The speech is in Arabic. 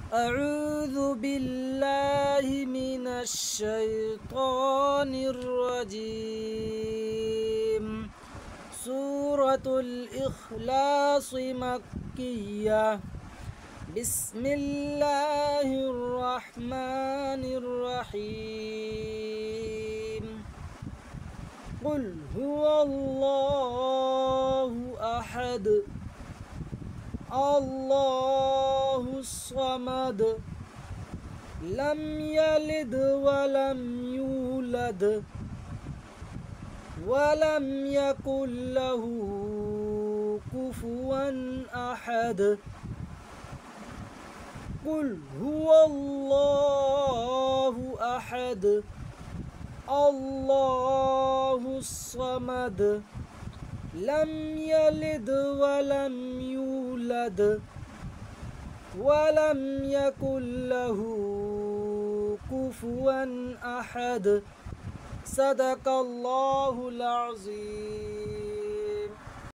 أعوذ بالله من الشيطان الرجيم. سورة الإخلاص مكية. بسم الله الرحمن الرحيم. قل هو الله أحد الله الصمد لم يلد ولم يولد ولم يكن له كفوا أحد. قل هو الله أحد الله الصمد لم يلد ولم يولد ولم يكن له كفوا أحد. صدق الله العظيم.